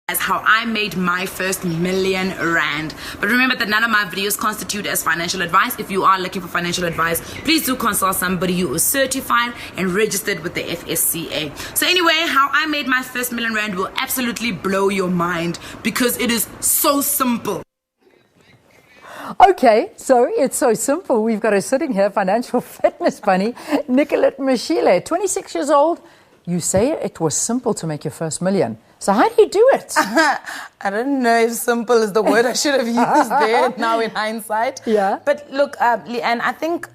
as how I made my first R1,000,000. But remember that none of my videos constitute as financial advice. If you are looking for financial advice, please do consult somebody who is certified and registered with the FSCA. So anyway, how I made my first R1,000,000 will absolutely blow your mind because it is so simple. Okay, so it's so simple. We've got her sitting here, financial fitness bunny, Nicolette Mashile, 26 years old. You say it was simple to make your first million. So how do you do it? I don't know if simple is the word I should have used there now in hindsight. Yeah. But look, Leanne, I think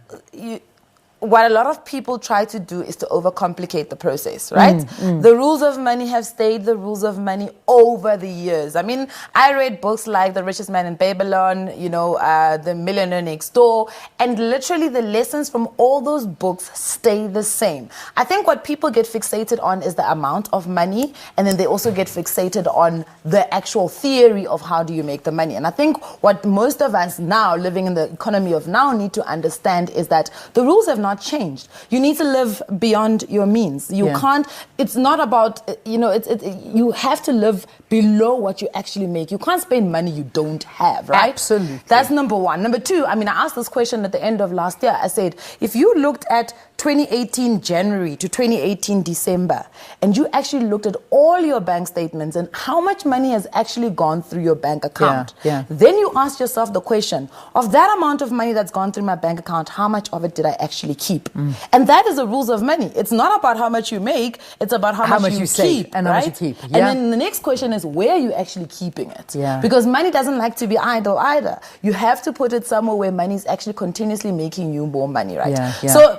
what a lot of people try to do is to overcomplicate the process, right? The rules of money have stayed the rules of money over the years. I mean, I read books like The Richest Man in Babylon, The Millionaire Next Door, and literally the lessons from all those books stay the same. I think what people get fixated on is the amount of money, and then they also get fixated on the actual theory of how do you make the money. And I think what most of us now, living in the economy of now, need to understand is that the rules have not changed. You need to live beyond your means. You can't, it's not about, you have to live below what you actually make. You can't spend money you don't have, right? Absolutely. That's number one. Number two, I asked this question at the end of last year. I said, if you looked at 2018 January to 2018 December, and you actually looked at all your bank statements and how much money has actually gone through your bank account, then you ask yourself the question, of that amount of money that's gone through my bank account, how much of it did I actually keep? And that is the rules of money. It's not about how much you make, it's about how much you save keep, and right? how much you keep. And then the next question is, where are you actually keeping it? Because money doesn't like to be idle either. You have to put it somewhere where money is actually continuously making you more money, right? So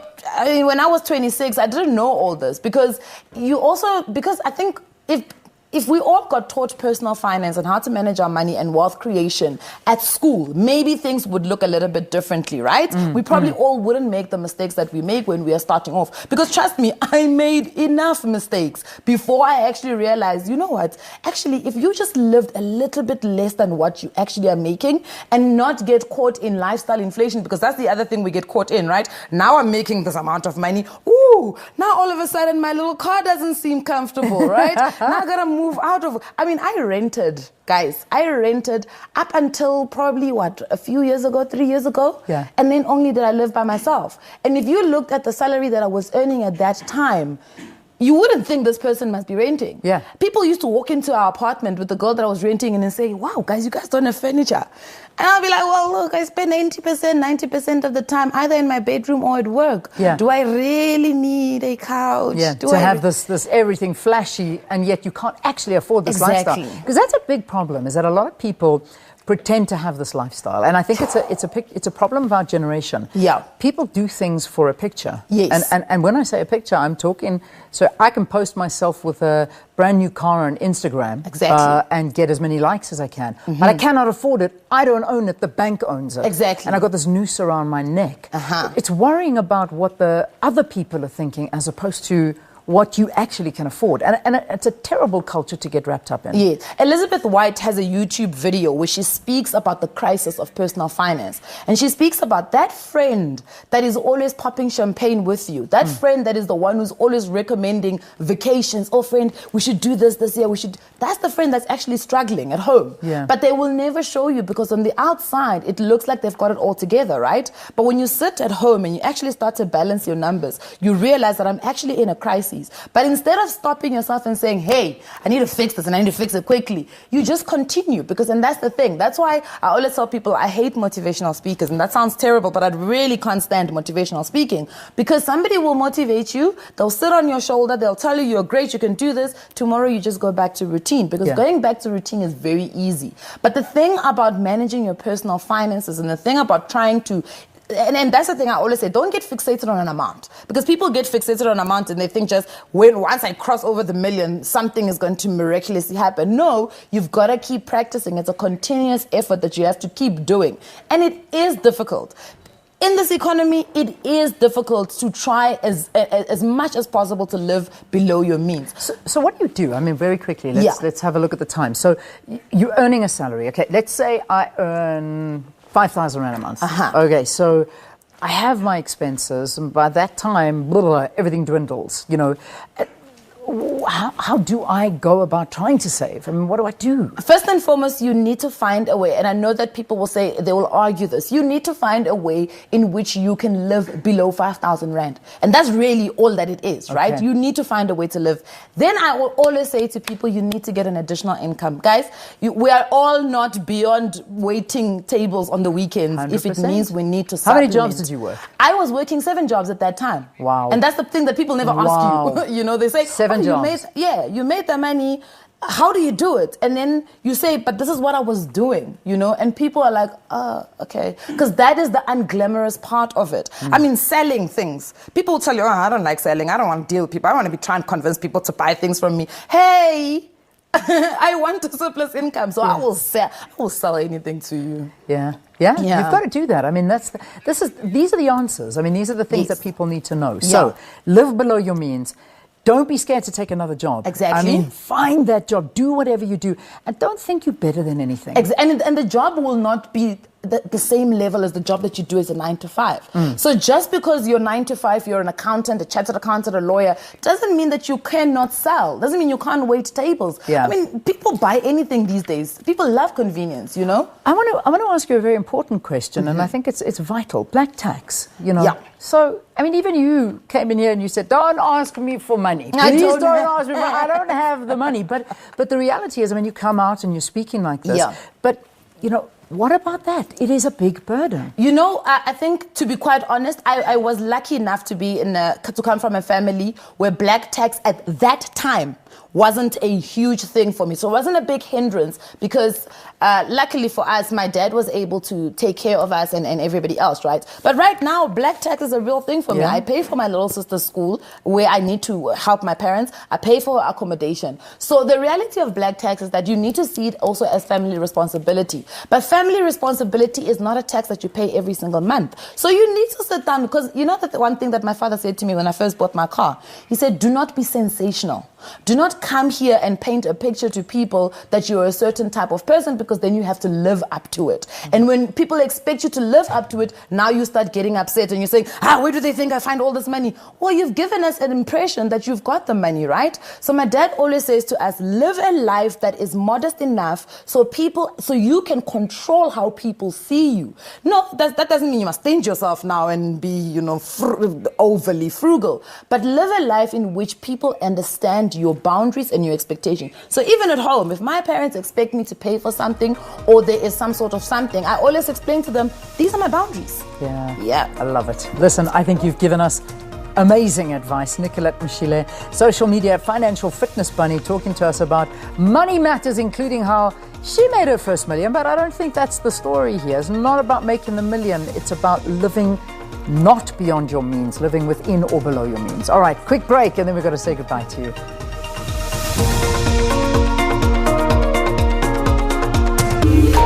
when I was 26, I didn't know all this because I think if we all got taught personal finance and how to manage our money and wealth creation at school, maybe things would look a little bit differently, right? We probably all wouldn't make the mistakes that we make when we are starting off. Because trust me, I made enough mistakes before I actually realized, you know what? Actually, if you just lived a little bit less than what you actually are making and not get caught in lifestyle inflation, because that's the other thing we get caught in, right? Now I'm making this amount of money. Ooh, now all of a sudden my little car doesn't seem comfortable, right? Now I gotta move out of, I rented, guys. I rented up until probably a few years ago, 3 years ago. And then only did I live by myself. And if you looked at the salary that I was earning at that time, you wouldn't think this person must be renting. People used to walk into our apartment with the girl that I was renting and then say, wow, guys, you guys don't have furniture. And I'll be like, well, look, I spend 90% of the time either in my bedroom or at work. Do I really need a couch? To have this everything flashy, and yet you can't actually afford this lifestyle. Because that's a big problem, is that a lot of people pretend to have this lifestyle, and I think it's a problem of our generation. People do things for a picture. And when I say a picture, I'm talking, so I can post myself with a brand new car on Instagram and get as many likes as I can. But I cannot afford it. I don't own it. The bank owns it. And I got this noose around my neck. It's worrying about what the other people are thinking as opposed to what you actually can afford. And it's a terrible culture to get wrapped up in. Elizabeth White has a YouTube video where she speaks about the crisis of personal finance. And she speaks about that friend that is always popping champagne with you. That friend that is the one who's always recommending vacations. Oh, friend, we should do this year. That's the friend that's actually struggling at home. But they will never show you because on the outside, it looks like they've got it all together, right? But when you sit at home and you actually start to balance your numbers, you realize that I'm actually in a crisis. But instead of stopping yourself and saying, hey, I need to fix this and I need to fix it quickly, you just continue and that's the thing. That's why I always tell people I hate motivational speakers, and that sounds terrible, but I really can't stand motivational speaking because somebody will motivate you, they'll sit on your shoulder, they'll tell you you're great, you can do this. Tomorrow you just go back to routine because going back to routine is very easy. But the thing about managing your personal finances and the thing about trying to and that's the thing I always say, don't get fixated on an amount. Because people get fixated on an amount and they think just, once I cross over the million, something is going to miraculously happen. No, you've got to keep practicing. It's a continuous effort that you have to keep doing. And it is difficult. In this economy, it is difficult to try as much as possible to live below your means. So what do you do? Very quickly, let's have a look at the time. So you're earning a salary. Okay, let's say I earn 5,000 Rand a month. Okay, so I have my expenses, and by that time, everything dwindles. how do I go about trying to save? I mean, what do I do? First and foremost, you need to find a way, and I know that people will say, they will argue this, you need to find a way in which you can live below 5,000 Rand. And that's really all that it is, right? Okay. You need to find a way to live. Then I will always say to people, you need to get an additional income. Guys, we are all not beyond waiting tables on the weekends 100%. if it means we need to How many supplement. jobs did you work? I was working 7 jobs at that time. Wow. And that's the thing that people never ask you. You know, they say, 7 jobs. You made the money. How do you do it? And then you say, but this is what I was doing, you know? And people are like, oh, okay. Because that is the unglamorous part of it. I mean, selling things. People will tell you, oh, I don't like selling. I don't want to deal with people. I want to be trying to convince people to buy things from me. Hey, I want a surplus income, so I will sell anything to you. Yeah. You've got to do that. I mean, these are the answers. I mean, these are the things that people need to know. So, live below your means. Don't be scared to take another job. Exactly. I mean, find that job. Do whatever you do. And don't think you're better than anything. And the job will not be the same level as the job that you do as a 9 to 5. So just because you're 9 to 5, you're an accountant, a chartered accountant, a lawyer, doesn't mean that you cannot sell. Doesn't mean you can't wait tables. Yeah. I mean, people buy anything these days. People love convenience, you know? I want to ask you a very important question, and I think it's vital. Black tax, you know. Yeah. So, I mean, even you came in here and you said, don't ask me for money. Please don't ask me for money. I don't have the money. But the reality is, I mean, you come out and you're speaking like this. Yeah. But, you know, what about that? It is a big burden. You know, I think, to be quite honest, I was lucky enough to come from a family where black tax at that time wasn't a huge thing for me. So it wasn't a big hindrance because luckily for us, my dad was able to take care of us and everybody else, right? But right now, black tax is a real thing for me. I pay for my little sister's school where I need to help my parents. I pay for her accommodation. So the reality of black tax is that you need to see it also as family responsibility. But family responsibility is not a tax that you pay every single month. So you need to sit down because you know that the one thing that my father said to me when I first bought my car, he said, do not be sensational. Do not come here and paint a picture to people that you're a certain type of person because then you have to live up to it. And when people expect you to live up to it, now you start getting upset and you're saying, where do they think I find all this money? Well, you've given us an impression that you've got the money, right? So my dad always says to us, live a life that is modest enough so you can control how people see you. No, that doesn't mean you must stinge yourself now and be, you know, overly frugal. But live a life in which people understand your boundaries and your expectations. So even at home, if my parents expect me to pay for something or there is some sort of something, I always explain to them, these are my boundaries. Yeah. I love it. Listen, I think you've given us amazing advice. Nicolette Mashile, social media financial fitness bunny, talking to us about money matters, including how she made her first million. But I don't think that's the story here. It's not about making the million. It's about living not beyond your means, living within or below your means. All right, quick break, and then we've got to say goodbye to you.